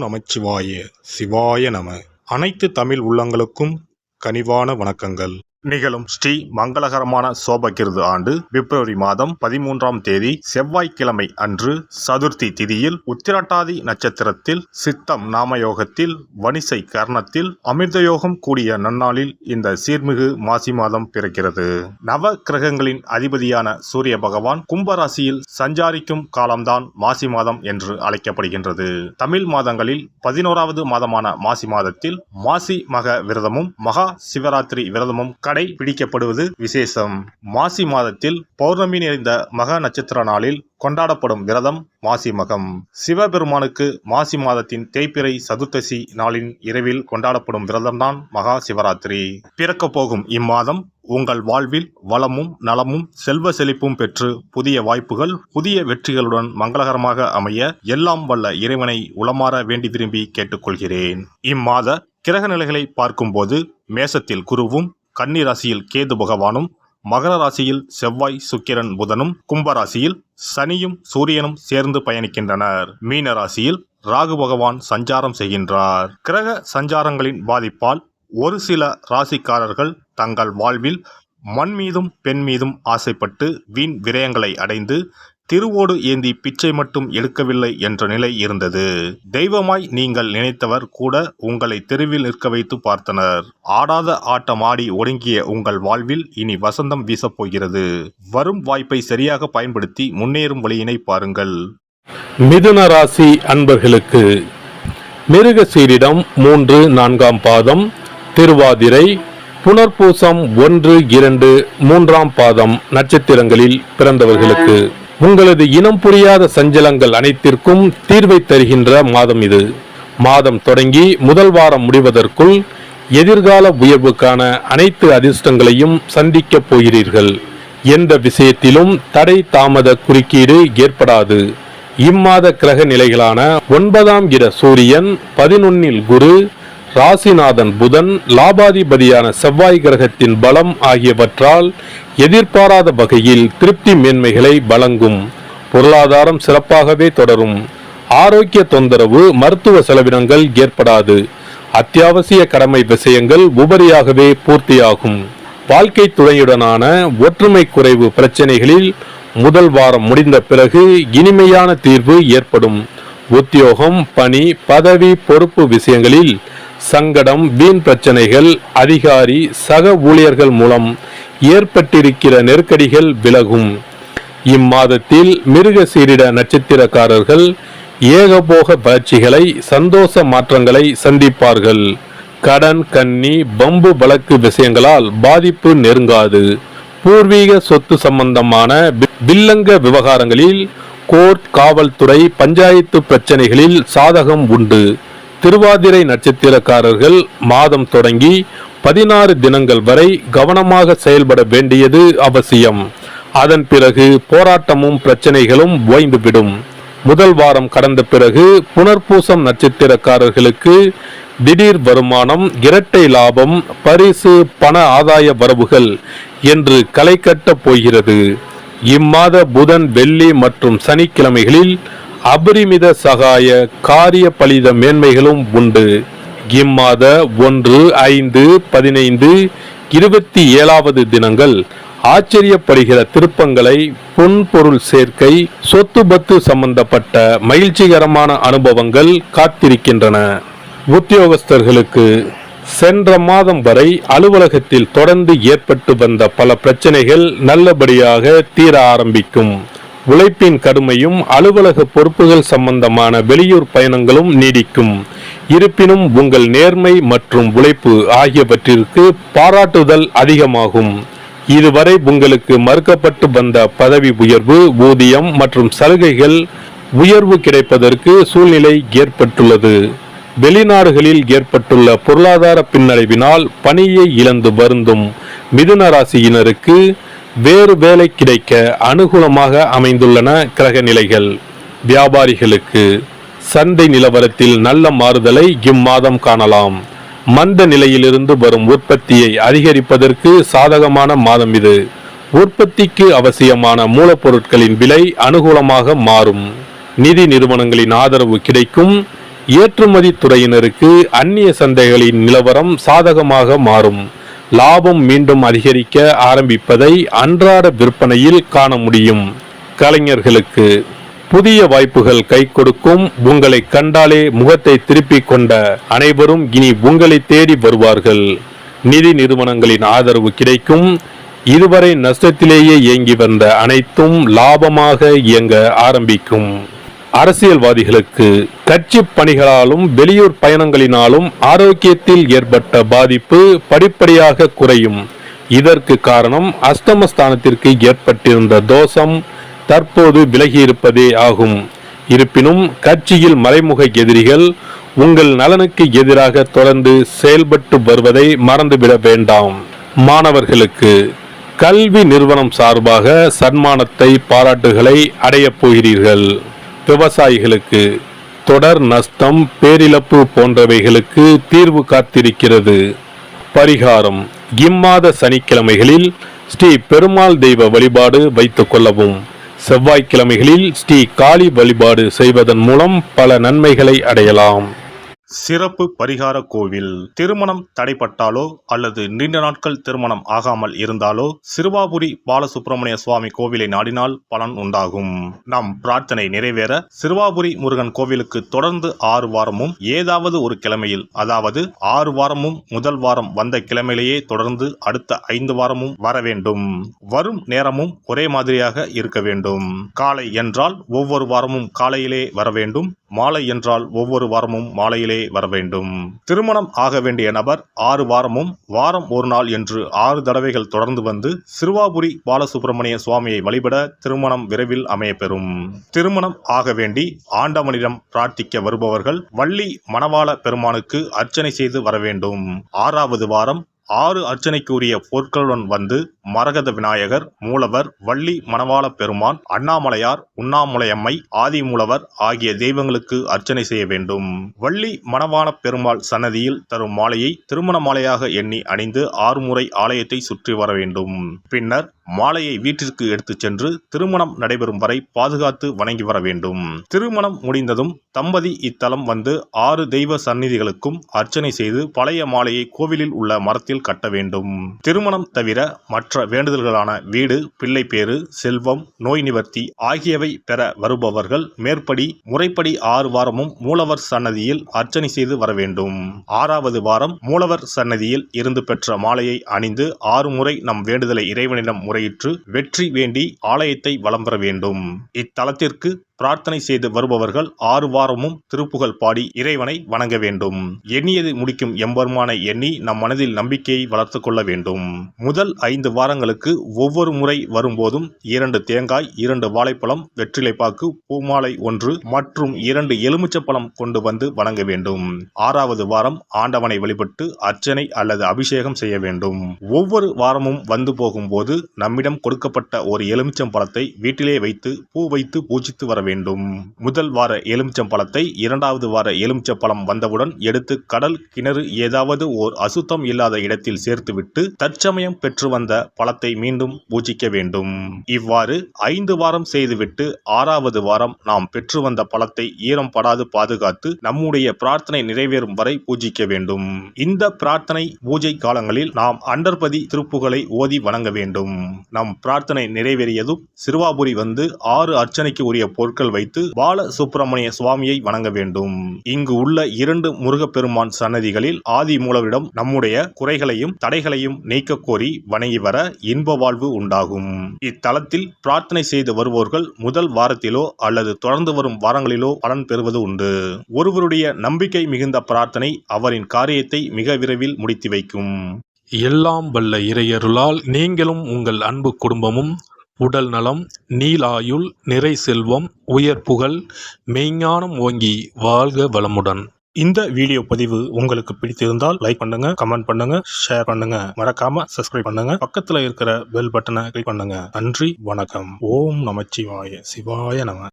நமச்சிவாய சிவாய நம. அனைத்து தமிழ் உள்ளங்களுக்கும் கனிவான வணக்கங்கள். நிகழும் ஸ்ரீ மங்களகரமான சோபகிருது ஆண்டு பிப்ரவரி மாதம் 13ஆம் தேதி செவ்வாய்க்கிழமை அன்று சதுர்த்தி திதியில் உத்திரட்டாதி நட்சத்திரத்தில் சித்தம் நாமயோகத்தில் வணிசை கர்ணத்தில் அமிர்தயோகம் கூடிய நன்னாளில் இந்த சீர்மிகு மாசி மாதம் பிறக்கிறது. நவ கிரகங்களின் அதிபதியான சூரிய பகவான் கும்பராசியில் சஞ்சாரிக்கும் காலம்தான் மாசி மாதம் என்று அழைக்கப்படுகின்றது. தமிழ் மாதங்களில் 11வது மாதமான மாசி மாதத்தில் மாசி மக விரதமும் மகா சிவராத்திரி விரதமும் கடைபிடிக்கப்படுவது விசேஷம். மாசி மாதத்தில் பௌர்ணமி நிறைந்த மக நட்சத்திர நாளில் கொண்டாடப்படும் விரதம் மாசி மகம். சிவபெருமானுக்கு மாசி மாதத்தின் தேய்பிறை சதுர்த்தசி நாளின் இரவில் கொண்டாடப்படும் விரதம்தான் மகா சிவராத்திரி. பிறக்கப் போகும் இம்மாதம் உங்கள் வாழ்வில் வளமும் நலமும் செல்வ செழிப்பும் பெற்று புதிய வாய்ப்புகள் புதிய வெற்றிகளுடன் மங்களகரமாக அமைய எல்லாம் வல்ல இறைவனை உளமாற வேண்டி விரும்பி கேட்டுக்கொள்கிறேன். இம்மாத கிரக நிலைகளை பார்க்கும்போது மேசத்தில் குருவும் கன்னி ராசியில் கேது பகவானும் மகர ராசியில் செவ்வாய் சுக்கிரன் புதனும் கும்பராசியில் சனியும் சூரியனும் சேர்ந்து பயணிக்கின்றனர். மீன ராசியில் ராகு பகவான் சஞ்சாரம் செய்கின்றார். கிரக சஞ்சாரங்களின் பாதிப்பால் ஒரு சில ராசிக்காரர்கள் தங்கள் வாழ்வில் மண் மீதும் பெண் மீதும் ஆசைப்பட்டு வீண் விரயங்களை அடைந்து திருவோடு ஏந்தி பிச்சை மட்டும் எடுக்கவில்லை என்ற நிலை இருந்தது. தெய்வமாய் நீங்கள் நினைத்தவர் கூட உங்களை தெருவில் நிற்க வைத்து பார்த்தனர். ஆடாத ஆட்டம் ஆடி ஒடுங்கிய உங்கள் வாழ்வில் இனி வசந்தம் வீசப்போகிறது. வரும் வாய்ப்பை சரியாக பயன்படுத்தி முன்னேறும் வழியினை பாருங்கள். மிதுன ராசி அன்பர்களுக்கு மிருகசீரிடம் 3, 4ஆம் பாதம், திருவாதிரை, புனர்பூசம் 1, 2, 3ஆம் பாதம் நட்சத்திரங்களில் பிறந்தவர்களுக்கு உங்களது இனம் புரியாத சஞ்சலங்கள் அனைத்திற்கும் தீர்வை தருகின்ற மாதம் இது. மாதம் தொடங்கி முதல் வாரம் முடிவதற்குள் எதிர்கால உயர்வுக்கான அனைத்து அதிர்ஷ்டங்களையும் சந்திக்கப் போகிறீர்கள். எந்த விஷயத்திலும் தடை தாமத குறுக்கீடு ஏற்படாது. இம்மாத கிரக நிலைகளான 9ஆம் இட சூரியன், 11இல் குரு, ராசிநாதன் புதன், லாபாதிபதியான செவ்வாய் கிரகத்தின் பலம் ஆகியவற்றால் எதிர்பாராத வகையில் திருப்தி மேன்மைகளை வழங்கும். பொருளாதாரம் சிறப்பாகவே தொடரும். ஆரோக்கிய தொந்தரவு மருத்துவ செலவினங்கள் ஏற்படாது. அத்தியாவசிய கடமை விஷயங்கள் உபரியாகவே பூர்த்தியாகும். வாழ்க்கை துணையுடனான ஒற்றுமை குறைவு பிரச்சனைகளில் முதல் வாரம் முடிந்த பிறகு இனிமையான தீர்வு ஏற்படும். உத்தியோகம், பணி, பதவி, பொறுப்பு விஷயங்களில் சங்கடம், வீண் பிரச்சனைகள், அதிகாரி சக ஊழியர்கள் மூலம் ஏற்பட்டிருக்கிற நெருக்கடிகள் விலகும். இம்மாதத்தில் மிருகசீரிட நட்சத்திரக்காரர்கள் ஏகபோக வளர்ச்சிகளை, சந்தோஷ மாற்றங்களை சந்திப்பார்கள். கடன், கன்னி, பம்பு வழக்கு விஷயங்களால் பாதிப்பு நெருங்காது. பூர்வீக சொத்து சம்பந்தமான வில்லங்க விவகாரங்களில் கோர்ட், காவல்துறை, பஞ்சாயத்து பிரச்சனைகளில் சாதகம் உண்டு. திருவாதிரை நட்சத்திரக்காரர்கள் மாதம் தொடங்கி 16 தினங்கள் வரை கவனமாக செயல்பட வேண்டியது அவசியம். அதன் பிறகு போராட்டமும் பிரச்சனைகளும் ஓய்ந்துவிடும். முதல் வாரம் கடந்த பிறகு புனர்பூசம் நட்சத்திரக்காரர்களுக்கு திடீர் வருமானம், இரட்டை லாபம், பரிசு, பண ஆதாய வரவுகள் என்று களை கட்டப் போகிறது. இம்மாத புதன், வெள்ளி மற்றும் சனிக்கிழமைகளில் அபரிமித சகாய காரிய பலித மேன்மைகளும் உண்டு. இம்மாத 1, 5, 15, 27வது தினங்கள் ஆச்சரியப்படுகிற திருப்பங்களை, பொன்பொருள் சேர்க்கை, சொத்து பத்து சம்பந்தப்பட்ட மகிழ்ச்சிகரமான அனுபவங்கள் காத்திருக்கின்றன. உத்தியோகஸ்தர்களுக்கு சென்ற மாதம் வரை அலுவலகத்தில் தொடர்ந்து ஏற்பட்டு வந்த பல பிரச்சனைகள் நல்லபடியாக தீர ஆரம்பிக்கும். உழைப்பின் கடுமையும் அலுவலக பொறுப்புகள் சம்பந்தமான வெளியூர் பயணங்களும் நீடிக்கும். இருப்பினும் உங்கள் நேர்மை மற்றும் உழைப்பு ஆகியவற்றிற்கு பாராட்டுதல் அதிகமாகும். இதுவரை உங்களுக்கு மறுக்கப்பட்டு வந்த பதவி உயர்வு, ஊதியம் மற்றும் சலுகைகள் உயர்வு கிடைப்பதற்கு சூழ்நிலை ஏற்பட்டுள்ளது. வெளிநாடுகளில் ஏற்பட்டுள்ள பொருளாதார பின்னடைவினால் பணியை இழந்து வருந்தும் மிதுன ராசியினருக்கு வேறு வேலை கிடைக்க அனுகூலமாக அமைந்துள்ளன கிரக நிலைகள். வியாபாரிகளுக்கு சந்தை நிலவரத்தில் நல்ல மாறுதலை இம்மாதம் காணலாம். மந்த நிலையிலிருந்து வரும் உற்பத்தியை அதிகரிப்பதற்கு சாதகமான மாதம் இது. உற்பத்திக்கு அவசியமான மூலப்பொருட்களின் விலை அனுகூலமாக மாறும். நிதி நிறுவனங்களின் ஆதரவு கிடைக்கும். ஏற்றுமதி துறையினருக்கு அந்நிய சந்தைகளின் நிலவரம் சாதகமாக மாறும். லாபம் மீண்டும் அதிகரிக்க ஆரம்பிப்பதை அன்றாட விற்பனையில் காண முடியும். கலைஞர்களுக்கு புதிய வாய்ப்புகள் கை கொடுக்கும். உங்களை கண்டாலே முகத்தை திருப்பிக் கொண்ட அனைவரும் இனி உங்களை தேடி வருவார்கள். நிதி நிறுவனங்களின் ஆதரவு கிடைக்கும். இதுவரை நஷ்டத்திலேயே இயங்கி வந்த அனைத்தும் லாபமாக இயங்க ஆரம்பிக்கும். அரசியல்வாதிகளுக்கு கட்சி பணிகளாலும் வெளியூர் பயணங்களினாலும் ஆரோக்கியத்தில் ஏற்பட்ட பாதிப்பு படிப்படியாக குறையும். இதற்கு காரணம் அஷ்டமஸ்தானத்திற்கு ஏற்பட்டிருந்த தோஷம் தற்போது விலகியிருப்பதே ஆகும். இருப்பினும் கட்சியில் மறைமுக எதிரிகள் உங்கள் நலனுக்கு எதிராக தொடர்ந்து செயல்பட்டு வருவதை மறந்துவிட வேண்டாம். மாணவர்களுக்கு கல்வி நிறுவனம் சார்பாக சன்மானத்தை பாராட்டுகளை அடையப் போகிறீர்கள். விவசாயிகளுக்கு தொடர் நஷ்டம் பேரிழப்பு போன்றவைகளுக்கு தீர்வு காத்திருக்கிறது. பரிகாரம்: இம்மாத சனிக்கிழமைகளில் ஸ்ரீ பெருமாள் தெய்வ வழிபாடு வைத்துக் கொள்ளவும். செவ்வாய்க்கிழமைகளில் ஸ்ரீ காளி வழிபாடு செய்வதன் மூலம் பல நன்மைகளை அடையலாம். சிறப்பு பரிகார கோவில். திருமணம் தடைப்பட்டாலோ அல்லது நீண்ட நாட்கள் திருமணம் ஆகாமல் இருந்தாலோ சிறுவாபுரி பாலசுப்பிரமணிய சுவாமி கோவிலை நாடினால் பலன் உண்டாகும். நம் பிரார்த்தனை நிறைவேற சிறுவாபுரி முருகன் கோவிலுக்கு தொடர்ந்து 6 வாரமும் ஏதாவது ஒரு கிழமையில், அதாவது 6 வாரமும் முதல் வாரம் வந்த கிழமையிலேயே தொடர்ந்து அடுத்த 5 வாரமும் வர வேண்டும். வரும் நேரமும் ஒரே மாதிரியாக இருக்க வேண்டும். காலை என்றால் ஒவ்வொரு வாரமும் காலையிலே வர வேண்டும். மாலை என்றால் ஒவ்வொரு வாரமும் மாலையிலே வர வேண்டும். திருமணம் ஆக வேண்டிய நபர் 6 வாரமும் வாரம் ஒரு நாள் என்று 6 தடவைகள் தொடர்ந்து வந்து சிறுவாபுரி பாலசுப்பிரமணிய சுவாமியை வழிபட திருமணம் விரைவில் அமையப்பெறும். திருமணம் ஆக வேண்டி ஆண்டவனிடம் பிரார்த்திக்க வருபவர்கள் வள்ளி மணவாள பெருமானுக்கு அர்ச்சனை செய்து வர வேண்டும். 6வது வாரம் 6 அர்ச்சனைக்குரிய பொருட்களுடன் வந்து மரகத விநாயகர், மூலவர், வள்ளி மணவாள பெருமான், அண்ணாமலையார், உண்ணாமுலையம்மை, ஆதிமூலவர் ஆகிய தெய்வங்களுக்கு அர்ச்சனை செய்ய வேண்டும். வள்ளி மணவாள பெருமாள் சன்னதியில் தரும் மாலையை திருமண மாலையாக எண்ணி அணிந்து 6 முறை ஆலயத்தை சுற்றி வர வேண்டும். பின்னர் மாலையை வீட்டிற்கு எடுத்துச் சென்று திருமணம் நடைபெறும் வரை பாதுகாத்து வணங்கி வர வேண்டும். திருமணம் முடிந்ததும் தம்பதி இத்தலம் வந்து 6 தெய்வ சந்நிதிகளுக்கும் அர்ச்சனை செய்து பழைய மாலையை கோவிலில் உள்ள மரத்தில் கட்ட வேண்டும். திருமணம் தவிர மற்ற வேண்டுதல்களான வீடு, பிள்ளை பேறு, செல்வம், நோய் நிவர்த்தி ஆகியவை பெற வருபவர்கள் மேற்படி முறைப்படி 6 வாரமும் மூலவர் சன்னதியில் அர்ச்சனை செய்து வர வேண்டும். 6வது வாரம் மூலவர் சன்னதியில் இருந்து பெற்ற மாலையை அணிந்து 6 முறை நம் வேண்டுதலை இறைவனிடம் முறையிட்டு வெற்றி வேண்டி ஆலயத்தை வலம் பெற வேண்டும். இத்தலத்திற்கு பிரார்த்தனை செய்து வருபவர்கள் 6 வாரமும் திருப்புகழ் பாடி இறைவனை வணங்க வேண்டும். எண்ணியது முடிக்கும் எம்பெருமானை எண்ணி நம் மனதில் நம்பிக்கையை வளர்த்து கொள்ள வேண்டும். முதல் 5 வாரங்களுக்கு ஒவ்வொரு முறை வரும்போதும் 2 தேங்காய், 2 வாழைப்பழம், வெற்றிலைப்பாக்கு, பூமாலை 1 மற்றும் 2 எலுமிச்சப்பழம் கொண்டு வந்து வணங்க வேண்டும். 6வது வாரம் ஆண்டவனை வழிபட்டு அர்ச்சனை அல்லது அபிஷேகம் செய்ய வேண்டும். ஒவ்வொரு வாரமும் வந்து போகும்போது நம்மிடம் கொடுக்கப்பட்ட ஒரு எலுமிச்சம் பழத்தை வீட்டிலே வைத்து பூ வைத்து பூஜித்து வர வேண்டும். முதல் வார எலுமிச்சம் பழத்தை 2வது வார எலுமிச்சம் பழம் வந்தவுடன் எடுத்து கடல், கிணறு ஏதாவது ஓர் அசுத்தம் இல்லாத இடத்தில் சேர்த்துவிட்டு தற்சமயம் பெற்று வந்த பழத்தை மீண்டும் பூஜிக்க வேண்டும். இவ்வாறு 5 வாரம் செய்துவிட்டு 6வது வாரம் நாம் பெற்று வந்த பழத்தை ஈரம் படாது பாதுகாத்து நம்முடைய பிரார்த்தனை நிறைவேறும் வரை பூஜிக்க வேண்டும். இந்த பிரார்த்தனை பூஜை காலங்களில் நாம் அண்டர்பதி திருப்புகளை ஓதி வணங்க வேண்டும். நம் பிரார்த்தனை நிறைவேறியதும் சிறுவாபுரி வந்து 6 அர்ச்சனைக்கு உரிய பொருட்கள் வைத்து பால சுப்பிரமணிய சுவாமியை வணங்க வேண்டும். இங்கு உள்ள 2 முருகப்பெருமான் சன்னதிகளில் ஆதி மூலவரிடம் நம்முடைய குறைகளையும் தடைகளையும் நீக்க கோரி வணங்கி வர இன்ப வாழ்வு உண்டாகும். இத்தலத்தில் பிரார்த்தனை செய்து வருவோர்கள் முதல் வாரத்திலோ அல்லது தொடர்ந்து வரும் வாரங்களிலோ பலன் பெறுவது உண்டு. ஒருவருடைய நம்பிக்கை மிகுந்த பிரார்த்தனை அவரின் காரியத்தை மிக விரைவில் முடித்து வைக்கும். எல்லாம் வல்ல இறையருளால் நீங்களும் உங்கள் அன்பு குடும்பமும் உடல் நலம், நீலாயுள், நிறை செல்வம், உயர் புகழ், மெய்ஞானம் ஓங்கி வாழ்க வளமுடன். இந்த வீடியோ பதிவு உங்களுக்கு பிடித்திருந்தால் லைக் பண்ணுங்க, கமெண்ட் பண்ணுங்க, ஷேர் பண்ணுங்க, மறக்காம சப்ஸ்கிரைப் பண்ணுங்க, பக்கத்துல இருக்கிற பெல் பட்டனை கிளிக் பண்ணுங்க. நன்றி, வணக்கம். ஓம் நமச்சிவாய. சிவாய நம.